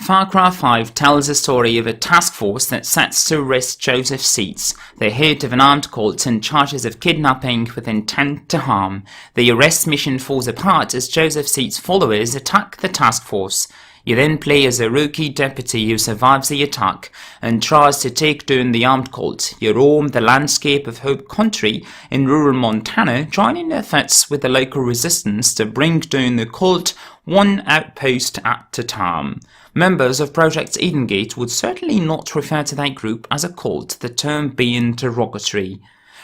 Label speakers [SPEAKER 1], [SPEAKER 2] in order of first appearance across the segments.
[SPEAKER 1] Far Cry 5 tells the story of a task force that sets to arrest Joseph Seeds, the head of an armed cult, and charges of kidnapping with intent to harm. The arrest mission falls apart as Joseph Seeds' followers attack the task force. You then play as a rookie deputy who survives the attack and tries to take down the armed cult. You roam the landscape of Hope Country in rural Montana, joining efforts with the local resistance to bring down the cult one outpost at a time. Members of Project Edengate would certainly not refer to that group as a cult, the term being derogatory.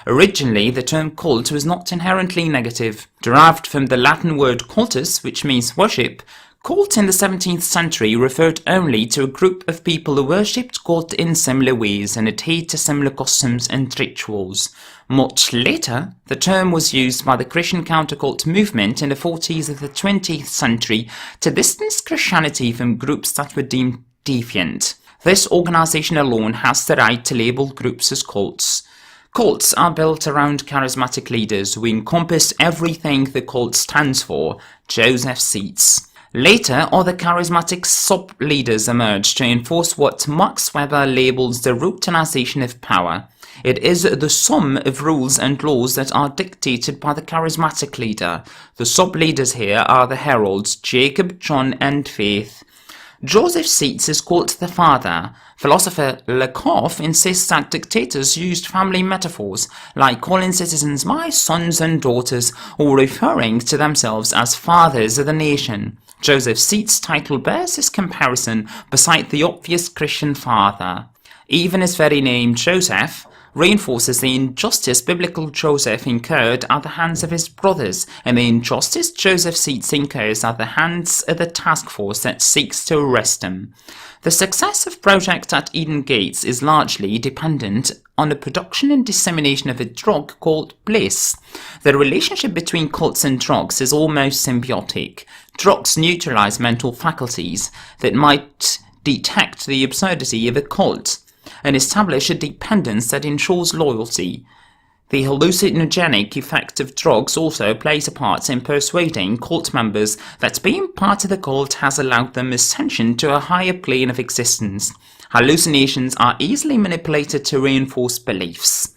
[SPEAKER 1] Originally, the term cult was not inherently negative. Derived from the Latin word cultus, which means worship, cult in the 17th century referred only to a group of people who worshipped God in similar ways and adhered to similar customs and rituals. Much later, the term was used by the Christian countercult movement in the 40s of the 20th century to distance Christianity from groups that were deemed deviant. This organisation alone has the right to label groups as cults. Cults are built around charismatic leaders who encompass everything the cult stands for. Joseph Seeds. Later, other charismatic sub-leaders emerged to enforce what Max Weber labels the routinization of power. It is the sum of rules and laws that are dictated by the charismatic leader. The sub-leaders here are the heralds, Jacob, John, and Faith. Joseph Seeds is called the father. Philosopher Lakoff insists that dictators used family metaphors, like calling citizens my sons and daughters, or referring to themselves as fathers of the nation. Joseph Seeds' title bears this comparison beside the obvious Christian father. Even his very name, Joseph, reinforces the injustice biblical Joseph incurred at the hands of his brothers, and the injustice Joseph Seeds incurs at the hands of the task force that seeks to arrest him. The success of Project at Edengate is largely dependent on the production and dissemination of a drug called Bliss. The relationship between cults and drugs is almost symbiotic. Drugs neutralize mental faculties that might detect the absurdity of a cult and establish a dependence that ensures loyalty. The hallucinogenic effect of drugs also plays a part in persuading cult members that being part of the cult has allowed them ascension to a higher plane of existence. Hallucinations are easily manipulated to reinforce beliefs.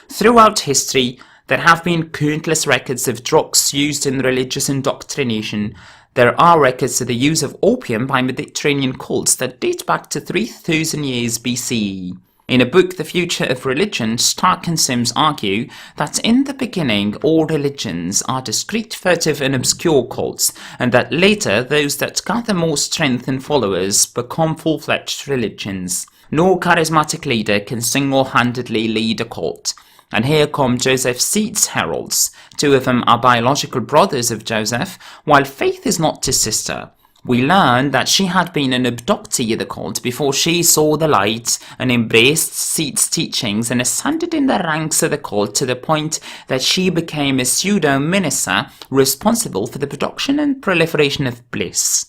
[SPEAKER 1] Throughout history, there have been countless records of drugs used in religious indoctrination. There are records of the use of opium by Mediterranean cults that date back to 3000 years BCE. In a book, The Future of Religion, Stark and Sims argue that in the beginning all religions are discrete, furtive and obscure cults, and that later those that gather more strength and followers become full-fledged religions. No charismatic leader can single-handedly lead a cult. And here come Joseph Seeds' heralds. Two of them are biological brothers of Joseph, while Faith is not his sister. We learn that she had been an abductee of the cult before she saw the light and embraced Seeds' teachings and ascended in the ranks of the cult to the point that she became a pseudo-minister responsible for the production and proliferation of bliss.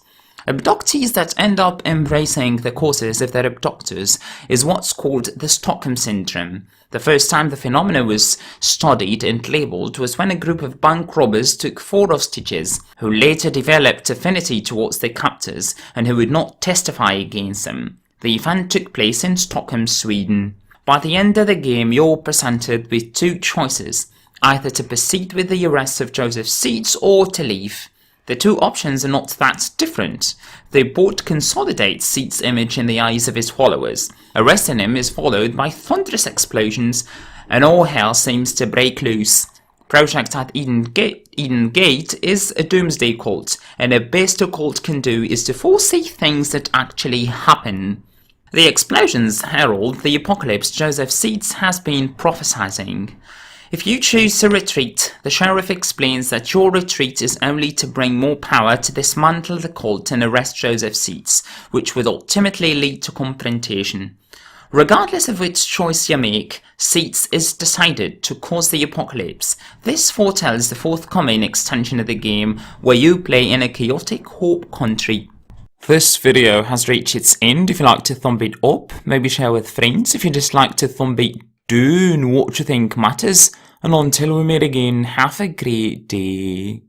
[SPEAKER 1] Abductees that end up embracing the causes of their abductors is what's called the Stockholm Syndrome. The first time the phenomenon was studied and labelled was when a group of bank robbers took 4 hostages, who later developed affinity towards their captors and who would not testify against them. The event took place in Stockholm, Sweden. By the end of the game, you're presented with 2 choices, either to proceed with the arrest of Joseph Seeds or to leave. The 2 options are not that different. They both consolidate Seeds' image in the eyes of his followers. Arresting him is followed by thunderous explosions, and all hell seems to break loose. Project at Edengate is a doomsday cult, and the best a cult can do is to foresee things that actually happen. The explosions herald the apocalypse Joseph Seeds has been prophesying. If you choose to retreat, the sheriff explains that your retreat is only to bring more power to dismantle the cult and arrest Joseph Seeds, which would ultimately lead to confrontation. Regardless of which choice you make, Seeds is decided to cause the apocalypse. This foretells the forthcoming extension of the game, where you play in a chaotic Hope Country. This video has reached its end. If you like to thumb it up, maybe share with friends. If you dislike to thumb it down, what you think matters. And until we meet again, have a great day.